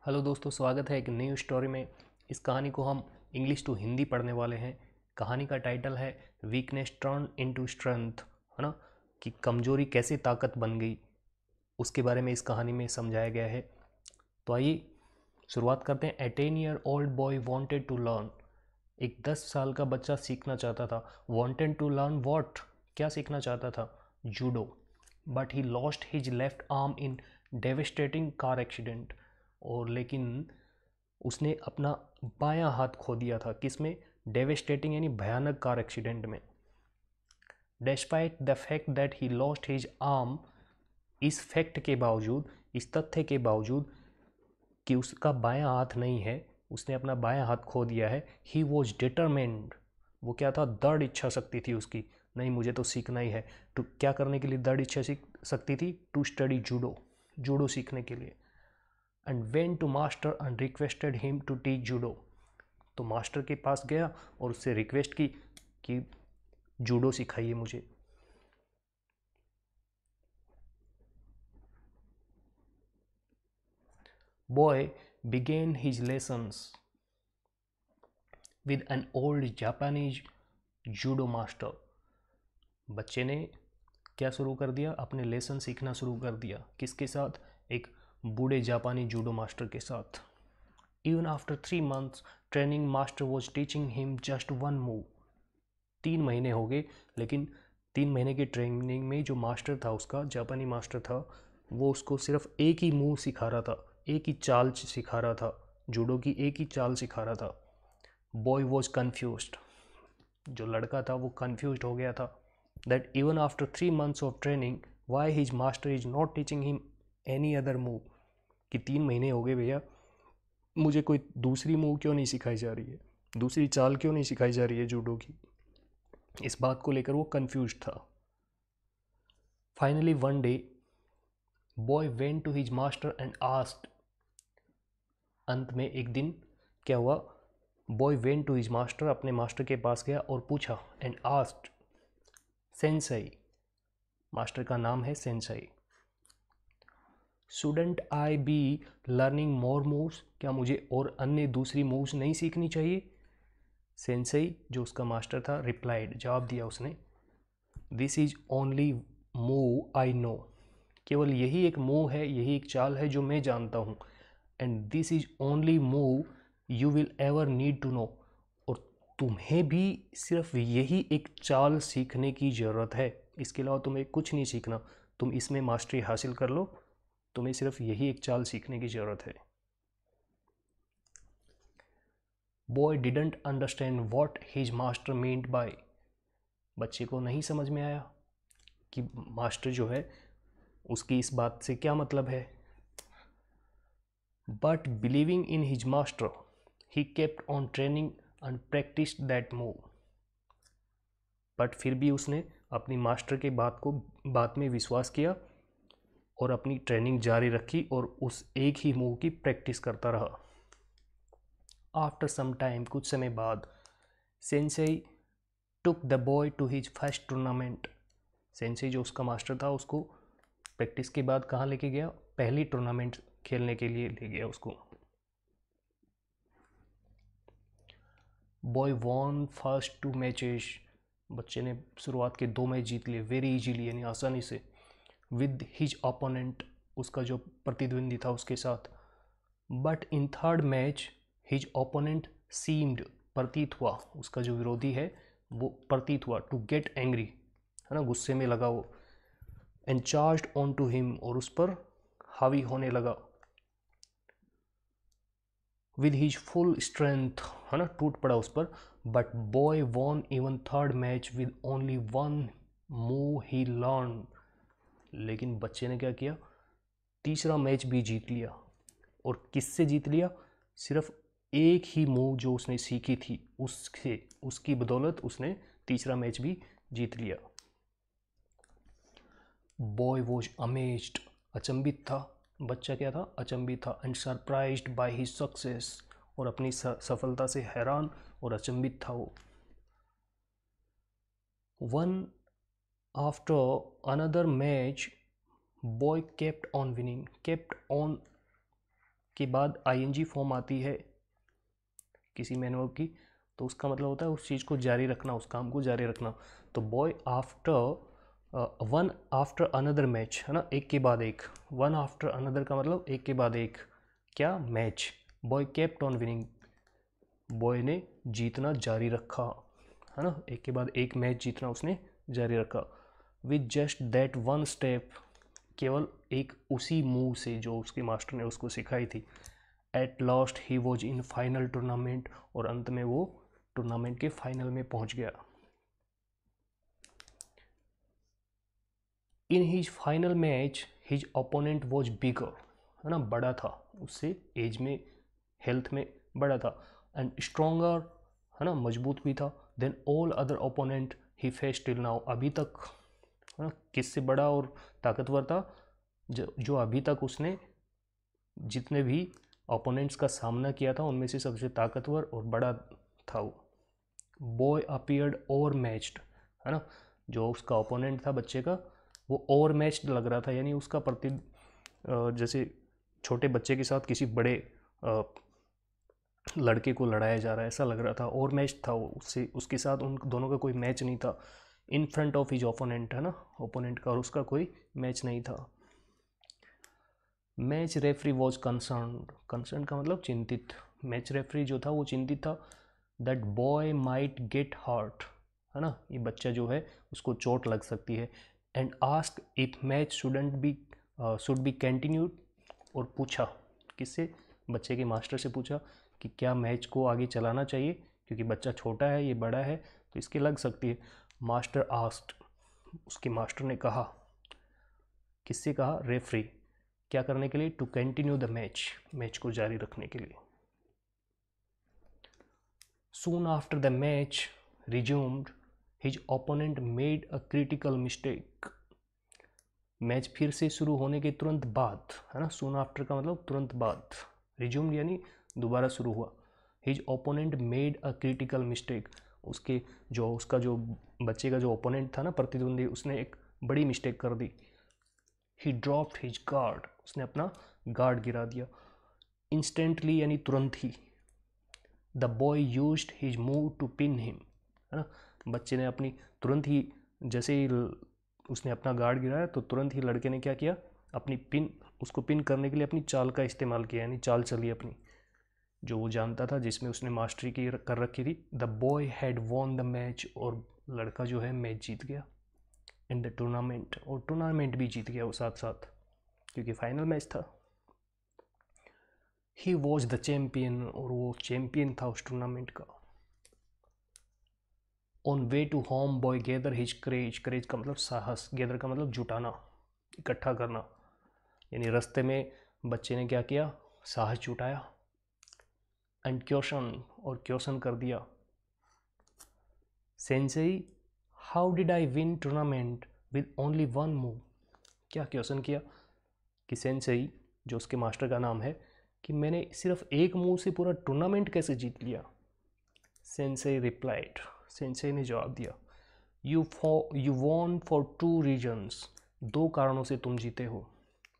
Hello दोस्तों, स्वागत है एक न्यू स्टोरी में। इस कहानी को हम इंग्लिश टू हिंदी पढ़ने वाले हैं। कहानी का टाइटल है वीकनेस टर्न इनटू स्ट्रेंथ, है ना, कि कमजोरी कैसे ताकत बन गई, उसके बारे में इस कहानी में समझाया गया है। तो आइए शुरुआत करते हैं। A 10 year old boy wanted to learn. एक 10 साल का बच्चा सीखना चाहता था। वांटेड टू लर्न व्हाट, क्या सीखना चाहता था? Judo. But he lost his left arm in devastating car accident. और लेकिन उसने अपना बायां हाथ खो दिया था। किसमें? डेविस्टेटिंग यानी भयानक कार एक्सीडेंट में। Despite the fact that he lost his arm, इस फैक्ट के बावजूद, इस तथ्य के बावजूद कि उसका बायां हाथ नहीं है, उसने अपना बायां हाथ खो दिया है। ही वॉज डिटरमेंड, वो क्या था? दृढ़ इच्छा शक्ति थी उसकी। नहीं, मुझे तो सीखना ही है। तो क्या करने के लिए दृढ़ इच्छा शक्ति थी? टू स्टडी जूडो, जूडो सीखने के लिए। And went to master and requested him to teach judo. तो मास्टर के पास गया और उससे रिक्वेस्ट की कि जूडो सिखाइए मुझे। Boy begin his lessons with an old Japanese judo master. बच्चे ने क्या शुरू कर दिया? अपने लेसन सीखना शुरू कर दिया। किसके साथ? एक बूढ़े जापानी जूडो मास्टर के साथ। Even after 3 months training, master was teaching him just one move. 3 महीने हो गए, लेकिन 3 महीने की ट्रेनिंग में जो मास्टर था, उसका जापानी मास्टर था, वो उसको सिर्फ एक ही मूव सिखा रहा था, एक ही चाल सिखा रहा था, जूडो की एक ही चाल सिखा रहा था। बॉय वॉज कन्फ्यूज्ड, जो लड़का था वो कन्फ्यूज्ड हो गया था। That even after 3 months of training why his master is not teaching him any other move, कि 3 महीने हो गए भैया, मुझे कोई दूसरी मूव क्यों नहीं सिखाई जा रही है, दूसरी चाल क्यों नहीं सिखाई जा रही है जूडो की। इस बात को लेकर वो कंफ्यूज था। Finally one day boy went to his master and asked. अंत में एक दिन क्या हुआ? Boy went to his master, अपने मास्टर के पास गया और पूछा। एंड आस्क्ड सेंसाई, मास्टर का नाम है Sensei, shouldn't I be learning more moves, क्या मुझे और अन्य दूसरी मूव्स नहीं सीखनी चाहिए? सेंसई, जो उसका मास्टर था, रिप्लाइड, जवाब दिया उसने, this is only move I know, केवल यही एक मूव है, यही एक चाल है जो मैं जानता हूँ। And this is only move you will ever need to know, और तुम्हें भी सिर्फ यही एक चाल सीखने की ज़रूरत है, इसके अलावा तुम्हें कुछ नहीं सीखना। तुम इसमें मास्टरी हासिल कर लो, तुम्हें सिर्फ यही एक चाल सीखने की ज़रूरत है। Boy didn't understand what his master meant by, बच्चे को नहीं समझ में आया कि मास्टर जो है उसकी इस बात से क्या मतलब है। But believing in his master he kept on training and practice that move, but फिर भी उसने अपनी मास्टर के बात में विश्वास किया और अपनी ट्रेनिंग जारी रखी और उस एक ही मूव की प्रैक्टिस करता रहा। आफ्टर सम टाइम, कुछ समय बाद, sensei took the boy to his first tournament, sensei जो उसका मास्टर था उसको प्रैक्टिस के बाद कहाँ लेके गया? पहली टूर्नामेंट खेलने के लिए ले गया उसको। बॉय वॉन फर्स्ट 2 मैचेस, बच्चे ने शुरुआत के 2 मैच जीत लिए वेरी इजीली, यानी आसानी से। विद हिज ओपोनेंट, उसका जो प्रतिद्वंदी था उसके साथ। But in third match his opponent seemed, प्रतीत हुआ, उसका जो विरोधी है वो प्रतीत हुआ, टू गेट एंग्री, है ना, गुस्से में लगा वो। And charged on to him, और उस पर हावी होने लगा। विद हिज फुल स्ट्रेंथ, है ना, टूट पड़ा उस पर। But boy won even third match with only one move he learn, लेकिन बच्चे ने क्या किया? तीसरा मैच भी जीत लिया। और किससे जीत लिया? सिर्फ एक ही मूव जो उसने सीखी थी, उससे, उसकी बदौलत उसने तीसरा मैच भी जीत लिया। बॉय वॉज अमेज्ड, अचंभित था, बच्चा क्या था? अचंभित था। And surprised by his success, और अपनी सफलता से हैरान और अचंभित था वो। One after another match boy kept on winning, kept on के बाद आईएनजी फॉर्म आती है किसी मैनुअल की, तो उसका मतलब होता है उस चीज़ को जारी रखना, उस काम को जारी रखना। तो boy after one after another match, है ना, एक के बाद एक। वन आफ्टर अनदर का मतलब एक के बाद एक क्या, match. Boy kept on winning, boy ने जीतना जारी रखा, है ना, एक के बाद एक मैच जीतना उसने जारी रखा। With just that one step, केवल एक उसी मूव से जो उसके मास्टर ने उसको सिखाई थी। At last he was in final tournament, और अंत में वो टूर्नामेंट के फाइनल में पहुंच गया। In his final match his opponent was bigger, है ना, बड़ा था उससे, एज में, हेल्थ में बड़ा था। एंड स्ट्रोंगर, है ना, मजबूत भी था। देन ऑल अदर ओपोनेंट ही फेस टिल नाउ, अभी तक, है ना, किससे बड़ा और ताकतवर था, जो अभी तक उसने जितने भी ओपोनेंट्स का सामना किया था उनमें से सबसे ताकतवर और बड़ा था वो। बॉय अपीयर्ड ओवर मैच्ड, है ना, जो उसका ओपोनेंट था बच्चे का, वो ओवर मैच्ड लग रहा था, यानी उसका प्रति जैसे छोटे बच्चे के साथ किसी बड़े लड़के को लड़ाया जा रहा है ऐसा लग रहा था। ओवर मैच था वो, उससे उसके साथ उन दोनों का कोई मैच नहीं था। In front of his opponent, है ना, ओपोनेंट का और उसका कोई मैच नहीं था। मैच रेफरी वॉज कंसर्न का मतलब चिंतित। मैच रेफरी जो था वो चिंतित था। That boy might get hurt, है ना, ये बच्चा जो है उसको चोट लग सकती है। And ask if match should be continued, और पूछा किससे, बच्चे के मास्टर से पूछा कि क्या मैच को आगे चलाना चाहिए, क्योंकि बच्चा छोटा है, ये बड़ा है, तो इसके लग सकती है। मास्टर आस्क्ड, उसके मास्टर ने कहा, किससे कहा, रेफरी, क्या करने के लिए, to continue the match, match को जारी रखने के लिए। Soon after the match resumed his opponent made a critical mistake, match फिर से शुरू होने के तुरंत बाद, है ना, सून आफ्टर का मतलब तुरंत बाद, रिज्यूम्ड यानी दोबारा शुरू हुआ। His opponent made a critical mistake, उसका जो बच्चे का जो ओपोनेंट था ना, प्रतिद्वंदी, उसने एक बड़ी मिस्टेक कर दी। ही ड्रॉप्ड हिज गार्ड, उसने अपना गार्ड गिरा दिया। इंस्टेंटली यानी तुरंत ही। The boy used his move to pin him, है ना, बच्चे ने अपनी तुरंत ही, जैसे ही उसने अपना गार्ड गिराया तो तुरंत ही लड़के ने क्या किया, अपनी पिन, उसको पिन करने के लिए अपनी चाल का इस्तेमाल किया, यानी चाल चली अपनी, जो वो जानता था, जिसमें उसने मास्टरी की कर रखी थी। The boy had won the match, और लड़का जो है मैच जीत गया। इन द टूर्नामेंट, और टूर्नामेंट भी जीत गया वो साथ साथ, क्योंकि फाइनल मैच था। ही वॉज द चैम्पियन, और वो चैम्पियन था उस टूर्नामेंट का। On way to home boy gather his courage, courage का मतलब साहस, गैदर का मतलब जुटाना, इकट्ठा करना, यानी रास्ते में बच्चे ने क्या किया, साहस जुटाया। एंड क्वेश्चन, और क्वेश्चन कर दिया, Sensei how did I win tournament with only one move, क्या क्वेश्चन किया कि सेंसेई, जो उसके मास्टर का नाम है, कि मैंने सिर्फ एक मूव से पूरा टूर्नामेंट कैसे जीत लिया। सेंसेई रिप्लाइड, सेंसेई ने जवाब दिया, you won for two reasons, दो कारणों से तुम जीते हो।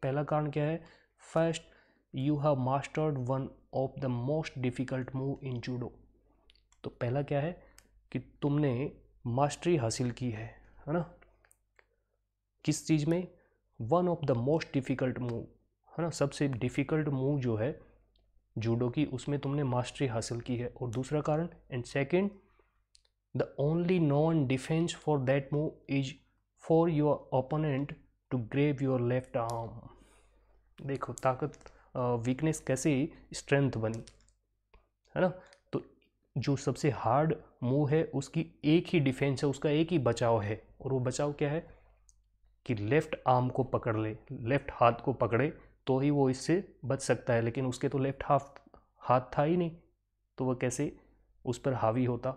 पहला कारण क्या है, first you have mastered one of the most difficult move in judo, तो पहला क्या है कि तुमने मास्टरी हासिल की है ना, किस चीज़ में, one of the most difficult move, है ना, सबसे डिफ़िकल्ट मूव जो है जूडो की, उसमें तुमने मास्टरी हासिल की है। और दूसरा कारण, and second, the only known defence for that move is for your opponent to grab your left arm. देखो ताकत, वीकनेस कैसे स्ट्रेंथ बनी, है ना। तो जो सबसे हार्ड मूव है उसकी एक ही डिफेंस है, उसका एक ही बचाव है, और वो बचाव क्या है कि लेफ्ट आर्म को पकड़ ले, लेफ्ट हाथ को पकड़े तो ही वो इससे बच सकता है, लेकिन उसके तो लेफ्ट हाथ था ही नहीं, तो वह कैसे उस पर हावी होता।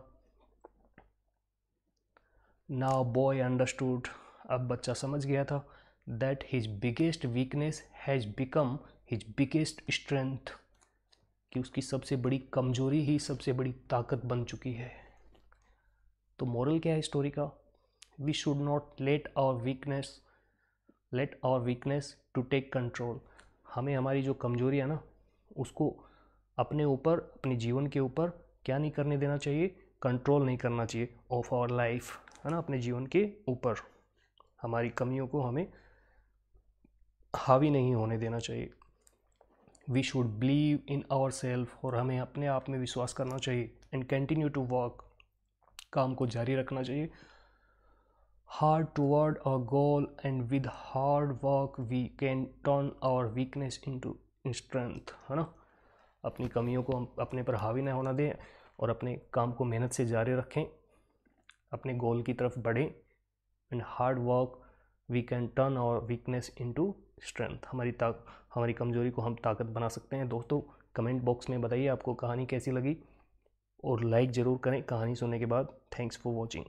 नाउ बॉय अंडरस्टूड, अब बच्चा समझ गया था, that his biggest weakness has become his biggest strength, कि उसकी सबसे बड़ी कमजोरी ही सबसे बड़ी ताकत बन चुकी है। तो मोरल क्या है स्टोरी का, we should not let our weakness to take control, हमें हमारी जो कमजोरी है ना उसको अपने ऊपर, अपने जीवन के ऊपर क्या नहीं करने देना चाहिए, कंट्रोल नहीं करना चाहिए ऑफ आवर लाइफ, है ना, अपने जीवन के ऊपर हमारी कमियों को हमें हावी नहीं होने देना चाहिए। We should believe in our self, और हमें अपने आप में विश्वास करना चाहिए। एंड कंटिन्यू टू वर्क, काम को जारी रखना चाहिए। Hard toward a goal, and with hard work we can turn our weakness into strength, है ना। अपनी कमियों को हम अपने पर हावी न होना दें और अपने काम को मेहनत से जारी रखें, अपने गोल की तरफ बढ़ें। And hard work we can turn our weakness into strength, हमारी कमजोरी को हम ताकत बना सकते हैं। दोस्तों कमेंट बॉक्स में बताइए आपको कहानी कैसी लगी, और लाइक ज़रूर करें कहानी सुनने के बाद। Thanks for watching.